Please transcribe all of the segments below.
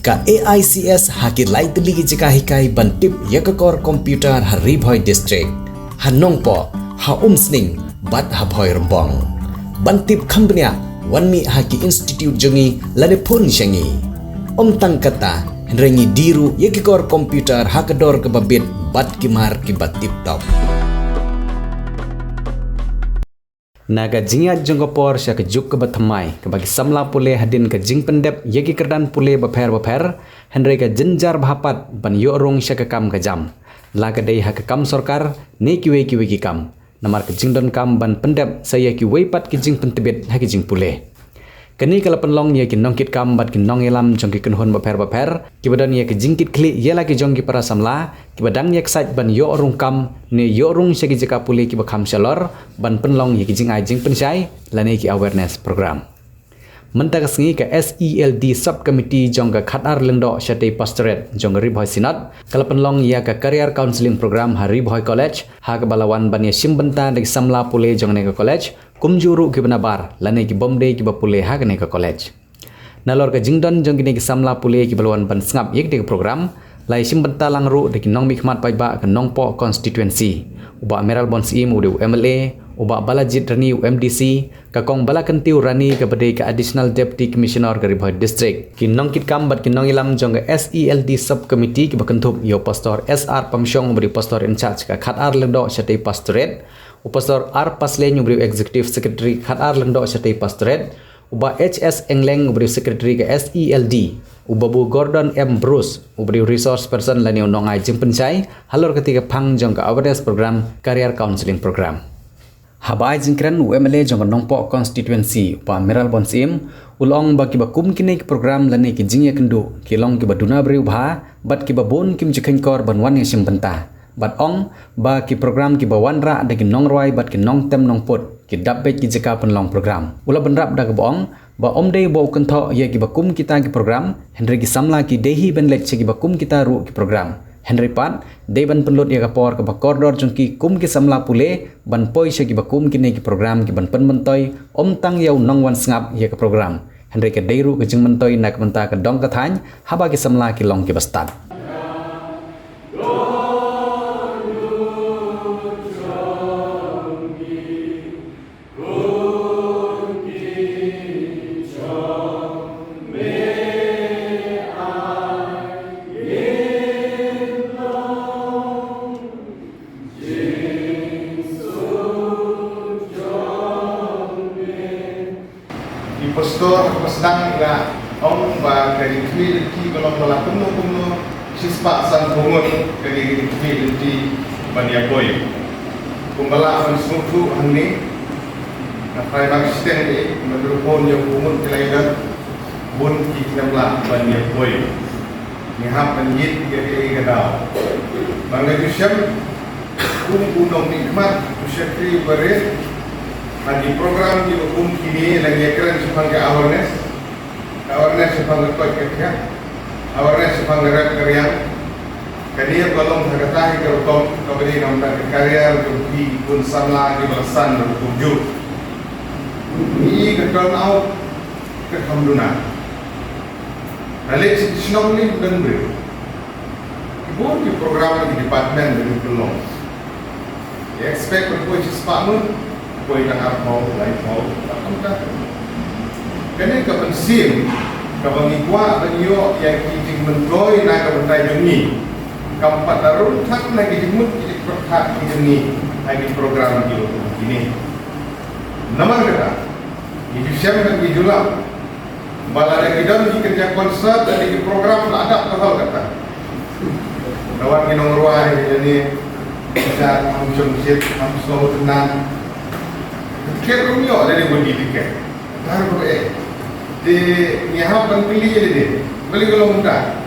ka AICS haki laitli ki jika hikai bantip yakakor komputer hari bhoi district hanong po ha umsning bat ha bhoi rembong bantip khambnya wanmi haki institute jongi lane pun shangi tang kata rengi diru yakakor komputer hakador ke babit bat kimar ki batip top naga jingat jongopor sya ke juk ke bathamai ke bagi samla pule hadin ke jing pendep yegi kerdan pule baper henry ke jenjar bhapat ban yorong sya ke kam ke jam laga dei ha ke kam sorkar ne kiwe ki kam namar ke jingdon kam ban pendep saya ki weipat ke jing pentebet ha ke jing pule kini kalau penlong ye ki nongkit kam bat ki nong elam jong ki kenhon baper ki badan ye ki jingkit kli ye la ki jong ki para samla ki badang ye sait ban yo rung kam ne yo rung se ki jika puli ki bakam shalor ban penlong ye ki jing ai jing pensai lane ki awareness program mentak sengi ke SELD subcommittee jong ka khatar lengdo shate pastorate jong ri bhoi sinat kalau penlong ye ka career counseling program hari bhoi college ha ka balawan ban ye simbenta de samla pule jong ne ka college kumjuru ki benabar lane ki bomde ki bapule ha ke college nalor ke jingdon jong ki samla pule ki balwan ban sngap yek de program lai simbenta langru de ki nong mikmat paiba ke nongpo constituency uba meral bonsim udu MLA uba balajit rani UMDC ka kong balakentiu rani ke bade ke additional deputy commissioner ke ribhoi district ki nongkit kam bat ki nong ilam jong ke SELD subcommittee ki bakentup yo pastor SR Pamsyong beri pastor in charge ka khatar lengdo shate pastorate Pastor R Paslen ubri executive secretary khatar lengdo shate pastorate uba HS Engleng ubri secretary ke SELD ubabu Gordon M Bruce ubri resource person lani nongai jing pensai halor ketika phang jong ka awareness program career counseling program habai jingkran UMLA jong nongpo constituency upa meral bonsim ulong baki bakum kini program lani ki jingya kendu kilong ki baduna bri ubha bat ki babon kim jikhen kor banwan yang simbenta bat ong ba ki program ki bawanra ada ki nongroi bat ki nong tem nong put ki dabbet ki jika penlong program ula benrap da bong ba omde bo kentho ye ki bakum kita ki program henry ki samla ki dehi benlet ki bakum kita ru ki program henry pat deban penlot ye kapor ka bakordor jongki kum ki samla pule ban poi ki bakum ki ne ki program ki ban pen mentoi tang yau nong wan sngap ye ka program henry ke deiru ke jing mentoi nak menta ka dong ka thany haba ki samla ki long ki bastat Pastor sedang juga om ba dari community kalau malah penuh sispa san bungun dari community banyak boy kumbala mensuku hani apa yang sistem ini menurut yang bungun kelainan bun kita belah banyak boy nihap menjid dari kedau bangga Yusuf unong nikmat Yusuf beres di program di hukum kini lagi keren sebagai awareness sebagai kerja awareness sebagai karya kalian belum terketahui kalau kembali nomor karya di pun samla di belasan bertujuh ini keton out kehamdunan lalu institusional ini bukan beri ibu di program di departemen dari belum expect berkuasa sepamun koi nak armau, lain mau, tak kan? Kerana kepensim, kebangikwa banyo yang kijing menggoi nak kebentai juni, keempat darun tak lagi jemut kijing perhat kijing lagi program itu ini. Nama kata, itu siapa yang dijual? Balada kita di kerja konsert dan di program ada hal kata. Kawan minum ruah ini bisa langsung sit, langsung tenang. Kira rumio dari budi tiket. Taruh di nyahap dan pilih jadi. Beli kalau muda.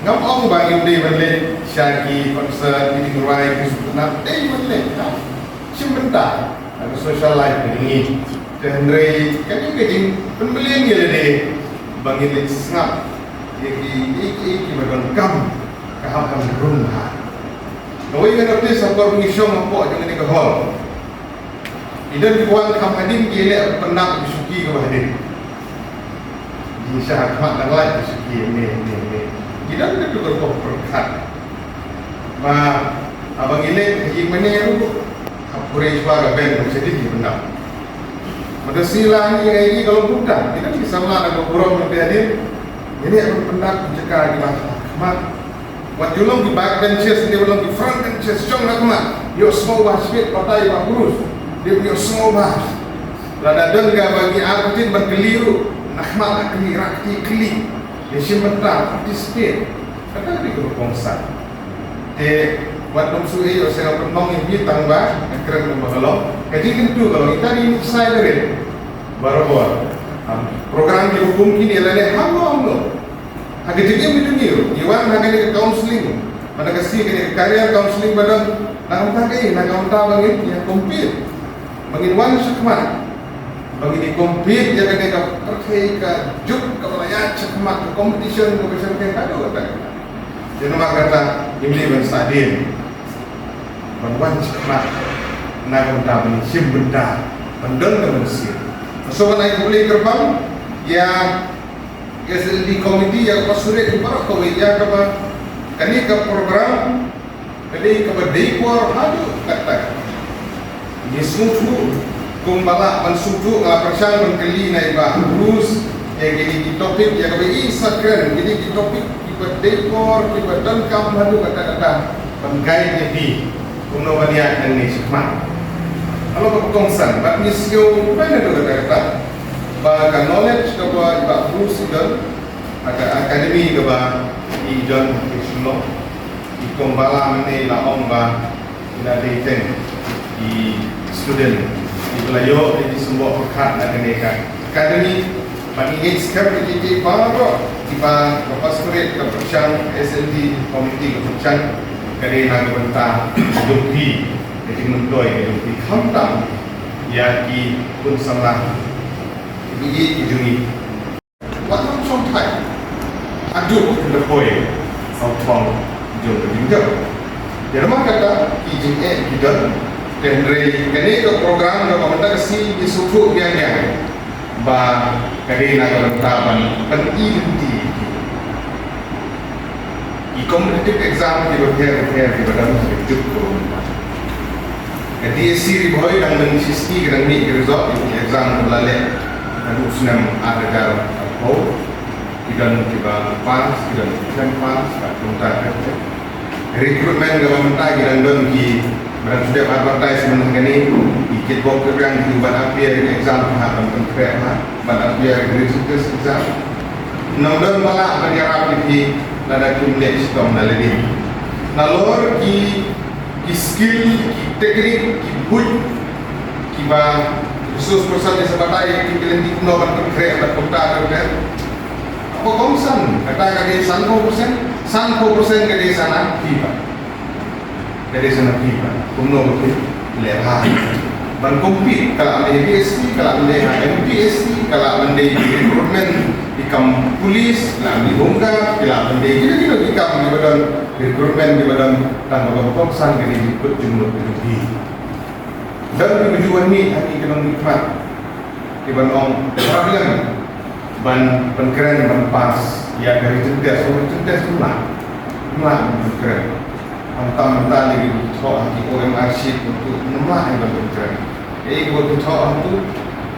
Ngam om bagi dia beli syaki konser di ruai kesulitan. Beli. Sebentar. Ada social life ini. Henry kan ini pembelian dia jadi. Bagi dia sengap. Iki bagian kam kehapan rumah. Kau ingat apa sampai mengisong apa jangan di hall. Idan dibuat kam hadim gile penang disuki ke hadim. Insya Allah dan lain segi ini. Kita tidak perlu berkat. Abang ini mana itu? Apurei suara band jadi di benar. Pada sila ini kalau bukan, kita bisa melakukan kurang menjadi. Ini akan benar jika di mahkamah. Wat julung di back benches, dia belum di front benches. Jom nak mat. Yo semua bahas fit partai Pak Burus. Dia punya semua bahas. Lada dengga bagi arti berkeliru. Nakmat rakti keli. Dia simpentar participate. Kata di grup bangsa. Buat nomsui saya penong ini tambah keren membagalong. Jadi tentu kalau kita di saya dari baru program di hukum kini adalah hamil. Agak jadi itu Iwan agak di counseling. Pada kasih ke career counseling pada nak takai bangit ya kompet. Bangit wan sakmat. Bagi di kompet dia kena percaya ke juk ke wilayah sakmat ke competition ke peserta kado kata. Jadi nama kata ini bersadin. Bantuan sakmat nak benda sim benda pendon ke Mesir. So naik boleh terbang ya SLD komiti yang pasurit di para kau ya kapa kani ke program kani ke dekor hadu kata. Ini semua kumbala mensudu ngelapersan mengkeli naik bagus yang jadi topik yang kami Instagram jadi topik kita dekor kita dengkam hadu kata-kata penggai jadi kuno baniak ini sikmat. Kalau berkongsan, bak misio mana tu kata-kata bahkan knowledge kepada Pak Bruce dan akademi kepada Ijon Kisno ikombala mene la omba ina deiten di student di belayo di semua perkat nak kenekan akademi bagi expert di baru di bapak spirit ke percang SLD komiti ke percang kali nak bentar dupi jadi mentoi dupi khamtam ya ki pun salah ini ujungi waktu sampai aduk lepoi sampang jom berjinjau jadi rumah kata izin kita dan dari kini ke program ke pemerintah kesi disuruh yang ba kari nak bertaban penidenti i competitive exam di berhari di badan hidup korban jadi siri boy dan mensisti kadang ni result exam belalek dan usnam ada jar oh tidak tiba pas tidak pas tak rekrutmen government dan don ki berang sudah advertisement kini ikut bok yang dibuat appear exam tahap konkret buat appear research exam nomor malah menyerap di lada kumlek sistem dalil nalor ki skill ki teknik ki buat ki ba khusus persen sebagai ki kelenti kuno ban konkret ban komputer kan apa komsan kata kali 100% ke di sana tiba dari sana tiba kuno betul leha ban kompit kalau ada BSc kalau ada MPSc kalau ada recruitment di kam polis lah di bongkar kalau ada kita di kam di badan recruitment di badan tanggung komsan ke di ikut jumlah lebih dan tujuan ni hari kita nikmat di badan problem ban keren ban pas ya dari cerdas tu lah keren mentah lagi thok di OMRC untuk nemah yang ban keren kalau thok tu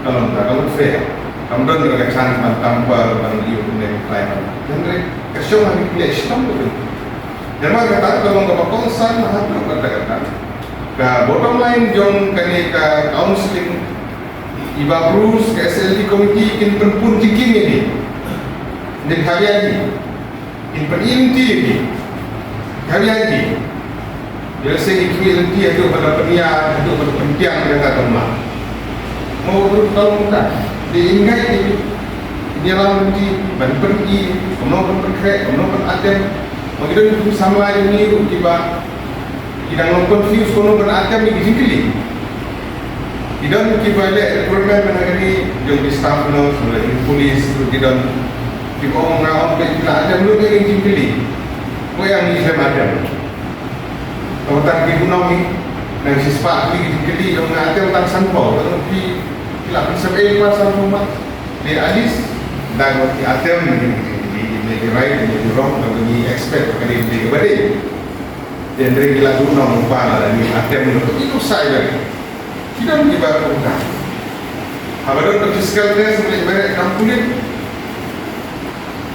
kalau fair kemudian juga chance ban tambah ban liu dan lain jadi kesong hari pilih sistem tu jadi kata kalau ke konsan hatu kata ke bottom line jom kani ke counseling Iba Bruce ke SLD komiti in penpun tiking ini dan kalian in peninti ini kalian jadi saya ikut itu pada peniak itu pada pentiang yang kata mak mau bertahun muda diingat ini adalah nanti ban pergi kemudian berkrek kemudian beradem begitu sama ini tiba tidak confuse kemudian beradem di sini tidak kita ada program mana ni yang di staff no sebagai polis tidak kita orang kita ada dulu yang tinggi kau yang ni saya ada kalau tak digunakan dan siswa ni tinggi yang ada tentang sampel tapi tidak bisa beri pasal rumah di alis dan di atem di right di wrong di expect kali di kembali dan dari lagu nom pala dan di atem itu saya tidak dibaca Abang fiscal test boleh merek kampulit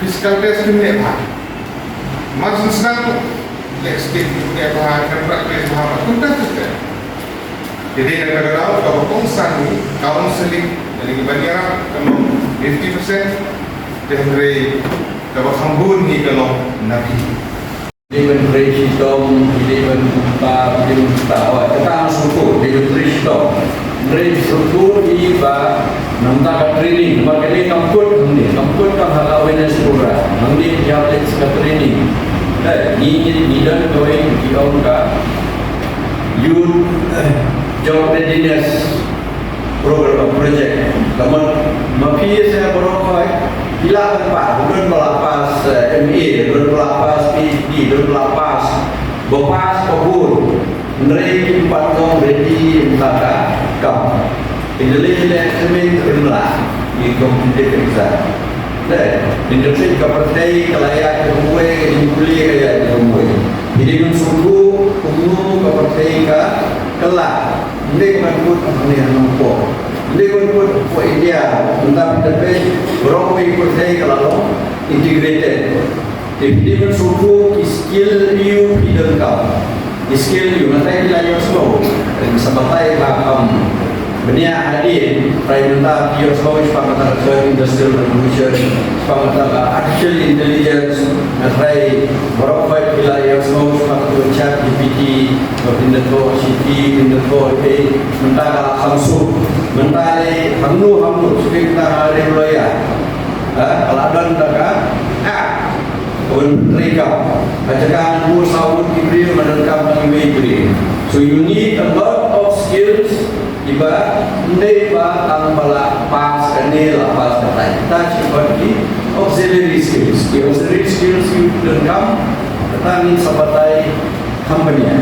fiscal test ni apa? Maksud senang let's take ni apa? Kan praktis apa? Kuntas tu. Jadi kadang-kadang kalau kongsan ni counseling dari kebanyakan kalau 50% dari kalau hambun ni kalau nabi. Dia menteri sistem, dia menbuka, dia membuka. Kita harus ukur, dia menteri sistem. Menteri struktur di ba nampak training, maka dia kamput kan hal awareness program. Nanti dia boleh sekat training. Ni dan kau yang dia youth job readiness program project. Kamu mapi saya berokoi bila tempat belum melapas MA, belum melapas PhD, belum melapas bepas kabur. Menteri 4 tahun ready maka kau. Industri eksperimen terbelah di kompetitif exam. Industri kepercayaan kelayak kemuai kemulia kaya kemuai. Jadi mensuruh umum kepercayaan kelak. Ini menurut ini nampak. Ini menurut India tentang terbaik berapa percaya kalau integrated. Jadi mensuruh skill you tidak kau. Skill you nanti bila you semua sebagai benia hadir perintah you semua sebagai third industrial revolution sebagai artificial intelligence nanti berapa bila you semua sebagai chat GPT berindah CT berindah mentara Samsung mentara hamnu seperti mentara Reloya kalau ada mentara mereka ajarkan dua tahun diberi menerkam diberi. So you need a lot of skills. Iba ndeba tambala pas kanela pas katai. Kita seperti auxiliary skills. The auxiliary skills you terkam tetapi sebagai company.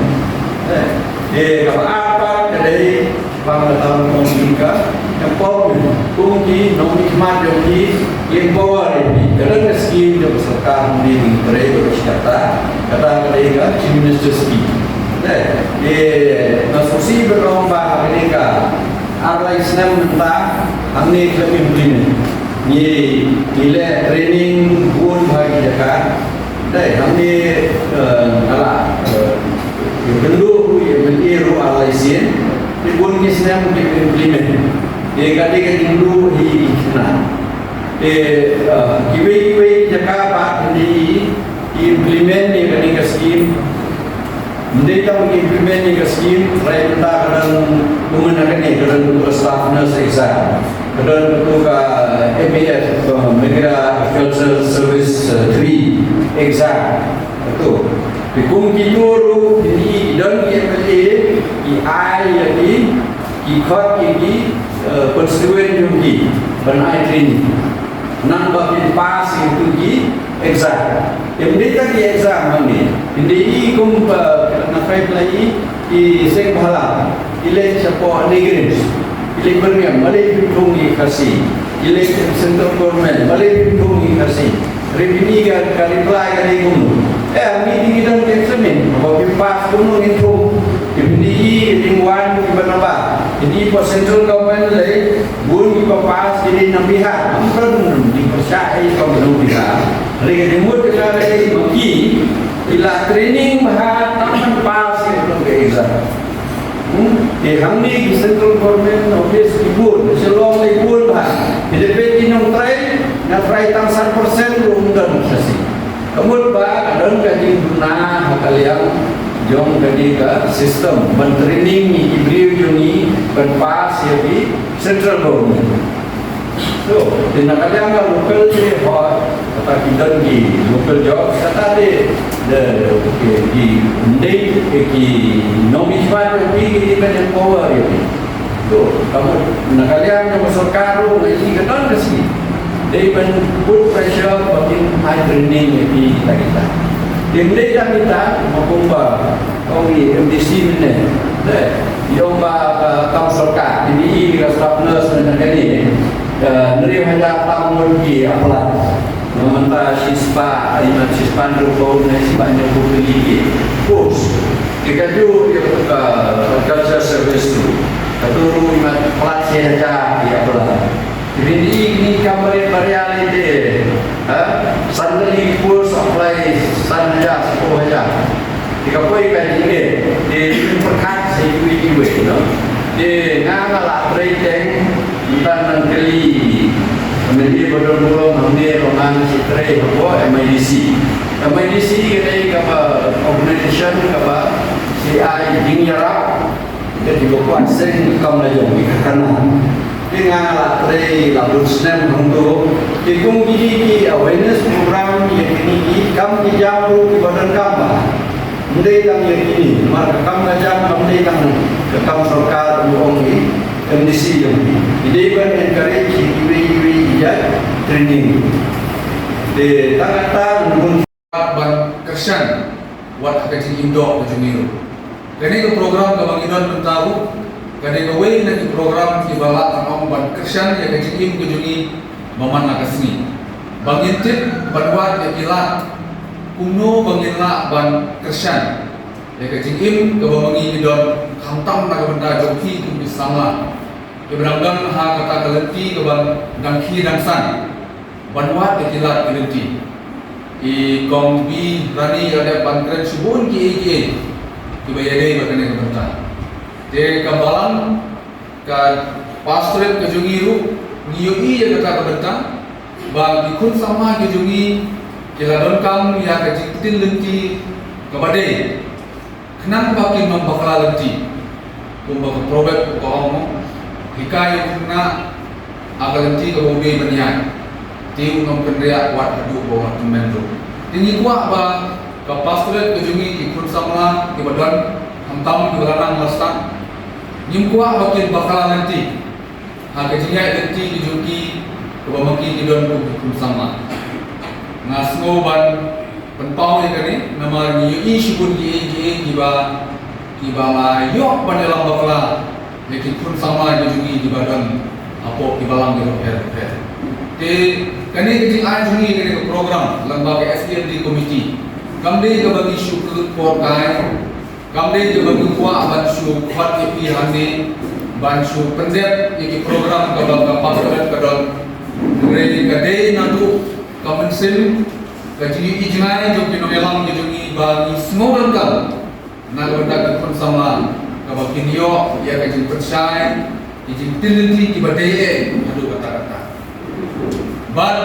Kalau apa kedai pengetahuan komunikasi yang power kunci nomik mat yang power ini kerana skim yang serta di negeri berkata mereka minister skim. Nasusi berlomba mereka ada Islam tentang angin kepimpinan. Nilai training pun bagi jaga. Angin ala bentuk yang meniru alaisin. Pun Islam implement. Dia kata dulu di sana. Kiwi Jakarta di implement ni kena skim. Mereka implement ni skim. Rakyat kadang menggunakan ni kadang untuk staff nurse exam. Kadang untuk MAS Megara Cultural Service 3 exam. Itu. Kung kituru ini dan MLA ikut ini konstituen juga benai training nambah pas itu di exam yang mereka di exam ini nakai pelai di sengbalang ilek siapa negeri ilek berniam balik pintungi kasih ilek central government balik pintungi kasih repini kali pelai kali gunung meeting dan examen bagi pas gunung itu ini lingkuan di mana ini central government lagi bun di pas jadi nabihat ampun dipercayai kalau nabihat lagi dimut lagi bagi bila training bahat taman pas itu ke exam hamni central government office ibun selong ibun bah jadi petinong train na try tang 1% belum dan sesi kemudian dan gaji guna kalian jom gaji ke sistem mentraining ni diberi juni berpas di central government. So, di kalian kan local je hot, tetapi dan di local job kata di di nomismat di independent power ini. So, kamu kalian yang berserkaru lagi kenal ke sini. They can put pressure bagi high training di kita. Dia kita makumba kau ni MDC ni, dia kau serkat ini staff nurse dan ini. Neri hanya tamu di apalah meminta siswa lima siswa berbau dan siswa yang berbeli kurs jika tu culture service tu atau lima kelas yang ada di apalah jadi ini kamar varian ini suddenly kurs apply saja sekolah saja jika koi kan ini di perkat sekiwi no di ngala training dan menteri betul-betul mengenai roman citra apa MIDC ini apa organization apa CI dingyara jadi bukan sering kamu lagi karena dengan latri lalu senam untuk ikung gigi awareness program yang ini kamu dijauh di badan kamu mendai yang ini maka kamu ngajak mendai yang kamu serkar mengongi MDC yang ini kan encourage ibu-ibu training di tangan ban kersan wat kaji indo kejungiru kani ke program ke bang idon pentaru kani ke way na program ki bala ang ban kersan ya kaji im kejungi maman na kasni bang intip ban wat ya kilat kuno bang ila ban kersan ya kaji im ke bang idon hantam na benda joki tu bisama keberanggan ha kata kelenti ke bang dangki dangsan banwat ke kilat kelenti i kombi rani ada pantren subun ki bayade bakane ke benta de kambalan ka pastoret ke jungiru niyoi ya kata ke benta bang ikun sama ke jungi kiladon kam ya ke jitin lenti ke bade kenang baki membakala lenti kumbak probek ko omo hikayat na akalenti ke bobe banian tiu ngam kendria wat hadu bawa temendu tinggi kuat ba ke pastoret ke jungi ikut samla ke badan hantam ke badan mastan nyim kuat bakin bakalan nanti ha ke jingai nanti ke jungi ke bamaki ke don ikut sama ngasmo ban penpau ni kani nama ni ishun ki ba la yok ban dalam bakala lekin pun sama ke jungi di badan apo ki balang ke her te kani di anjungi ke program lembaga SDMD committee kamde ke bagi syukur por kai kamde ke bagi kuat ban syukur kuat ke hande ban syukur pendek ke program ke bang pastorat ke don grade kade nadu kamensim ke ji ijnai jo ke nomelang jungi bagi semua orang na benda ke sama ke bagi nio ya ke jin percaya jin tinti di badai adu kata-kata ban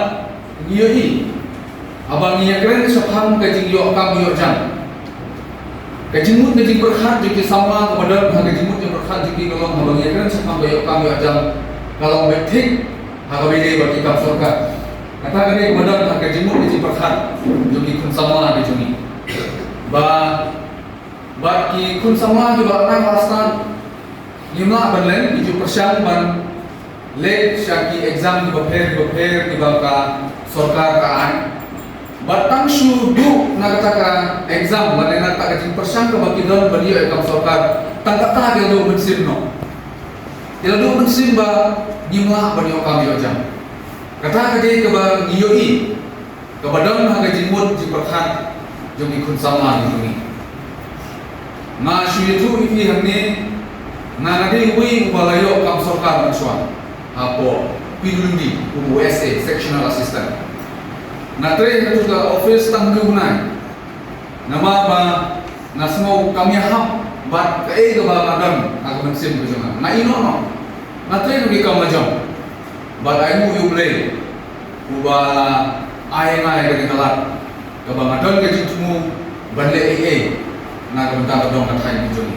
niyoi abang niya keren sokham kajing yo kam yo jam kajimut kajing berkhat jadi sama kepada kajimut yang berkhat jadi kalau abang niya keren sokham yo kam yo jam kalau betik hakabede bagi kam sorka kata kene kepada kajimut kajing berkhat jadi kun sama di juni bagi kun sama juga nang rastan nimla banlen 7% ban lek syaki exam di bapher di bangka sorkar kaan batang syudu nak kata exam mana tak kecil persen ke bagi don beliau ekam sorkar tangkap tak dia do bensin no dia do bensin ba dimlah beliau kami jam kata ke bang ioi ke badan harga jimut di perhat jom ikut sama di sini na syudu ini hanya na nadi wi balayo kam sorkar mensuan apo PWD USA sectional assistant natre itu juga office tanggungan nama ba nasmo kami hab bat ke baladam aku mensim kejongan na ino no natre di kamajam bat aimu yuble uba ayenga ke kalat ke bangadon ke jitumu bande ee na kentang dong katai kejoni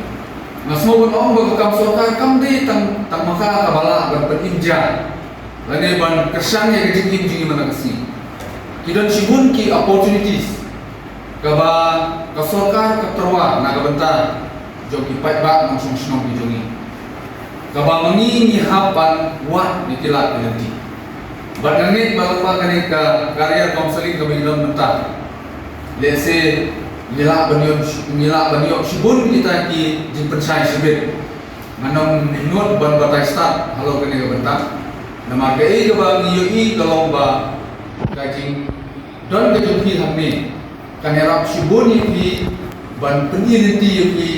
nasmo bon ong ba kam sorkar kam de tang maka kabala ban peninja lane ban kersan ya kejing jingi mana kasi kidan sibun ki opportunities kaba ka sorkar ka terwa na kabenta joki pai ba langsung senong di jongi kaba mengingi hapan wat ditilat nanti badane balapa kane ka career counseling ka bilang mentah lese nila banyo sibun kita ki jimpen sai sibit manong inut ban batai start halo kene ka benta nama ke bang yoi kalau ba kajing don ke jumpi hamni kan erap shiboni pi ban peniriti pi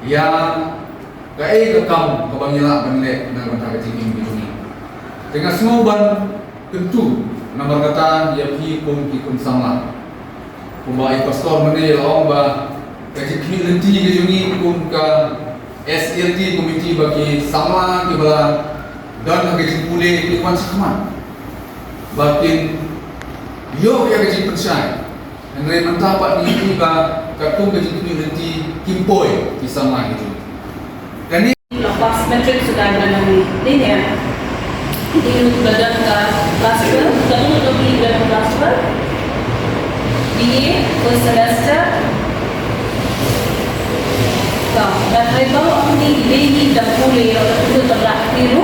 yang ke kam ke bang yela benle na ban kajing ini dengan semua ban tentu nomor kata ya pi kum sama pembaik pastor menil orang ba kajing peniriti ke jungi kum ka SLT komiti bagi sama ke bala dan kajing pulih ke kuan sakman batin yo ya kajing pensai Henry mentapat ni ba katung kajing community kimpoi di sama itu dan ini lepas metric sudah ada ini ya ini sudah ada cluster sudah lebih dari cluster ini first semester dan saya baru ini ini dah pulih itu terlatih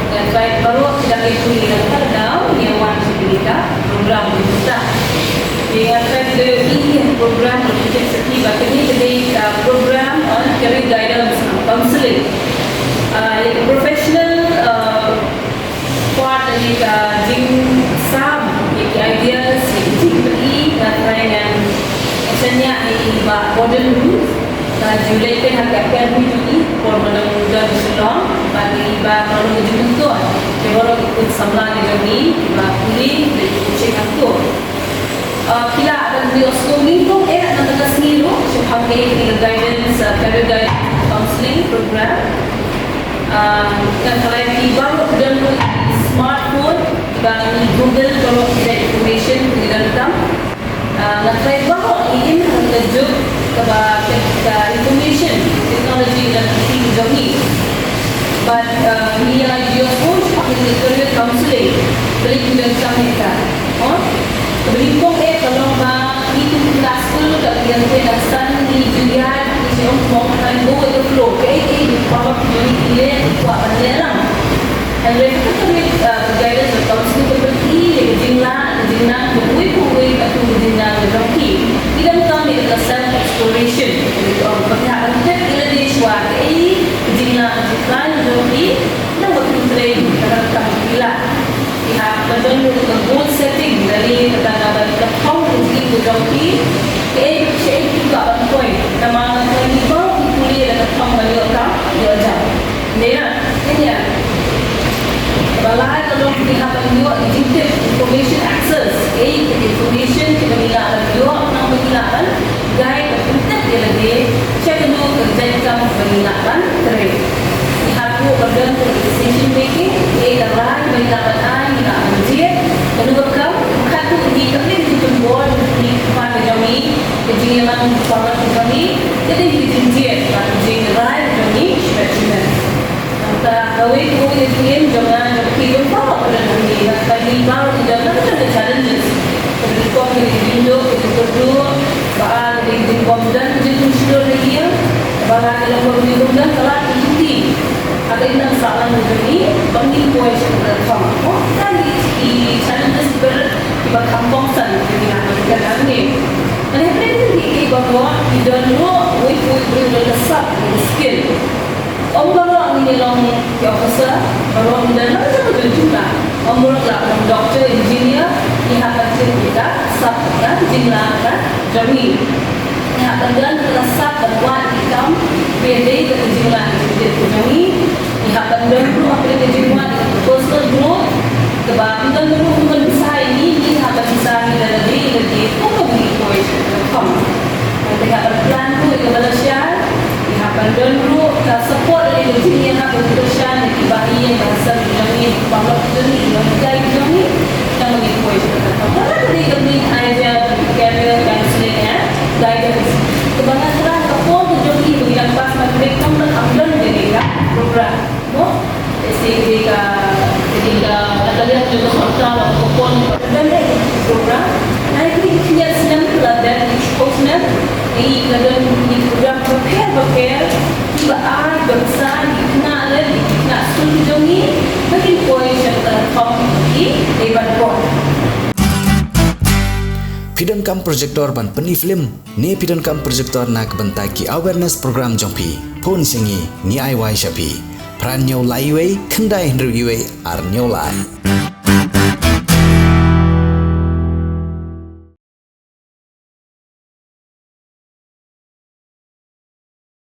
dan saya baru tidak pulih dan tahu yang wajib kita program kita yang saya ini program untuk setiap ini jadi program on career guidance counseling professional part dari jing sam ideas jing beri dan asalnya ini modern Julai ke hakkan ini formal dan Islam bagi kalau begitu kalau ikut samla ni pulih dan cek aku kila akan dioskoming tu nanti kasih lo sebagai guidance career guidance counseling program dan kalau tiba dan smartphone dan Google kalau ada information di dalam nanti bahawa ingin menunjuk kepada information technology dan teknologi but ni dia pun pakai career counseling beri kita mereka beri pun kalau itu kelas school tak yang penasan ni julian ni mau kan go with the flow ke power ni dia buat panjang and mereka tu guidance counseling seperti jinlah buih atau jinlah berarti tidak kami ada self exploration perhatian kita di suara jinlah bukan berarti kita waktu train kita bila pihak betul betul goal setting dari kata-kata kita how mungkin berarti saya juga point nama ini baru kuliah dan kamu balik dia ajar ini ya Balai kalau kita juga digital information access, information kita bila juga nak mengilakan guide untuk dia lagi cek dulu kerja kamu mengilakan terus. Aku bergantung decision making, dalam mengilakan kita kerja, kedua kamu di kami di pembuat di pada kami kejian format kami, jadi di kerja kerja lain kami specialist. Kawin ini jangan hidup apa pada nanti. Kali baru jangan ada challenges. Jadi kau ini Indo itu berdua, baal di komdan jadi musuh lagi. Baal dalam komdan telah diikuti. Ada yang salah menjadi bagi kuasa bersama. Dan di challenges berkembang sana jadi nak ni. Dan ini bahawa di dalam we letak skill. Orang ini orang officer, orang dan macam juga. Orang doktor, engineer, ini akan kita sabda jinglakan jami. Ini akan dan terasa buat ikam beda ke jinglakan jami. Ini akan dan perlu apa yang jinglakan personal growth. Sebab dan perlu bisa ini akan bisa dari pokok equation. Nanti akan plan tu ke Malaysia. Pandang dulu support dari dunia nak berusaha di bahagian bahasa dunia bangla dunia guide dunia yang mengikuti. Kalau dari kami ada career counseling guidance kebanyakan kapol dunia bagi pas mereka mengambil dari program, no? Sehingga ada lihat juga soal kapol dan program. Nah ini dia sedang belajar di sekolah. Ini kadang ini program prepare tiba besar dikenal setuju ni bagi poin serta komisi debat pon. Pidan kam projector ban peni film ni pidan kam projector nak bentaki awareness program jompi pon singi ni IY shapi pran nyau lai wei kendai hendru yue ar nyau lai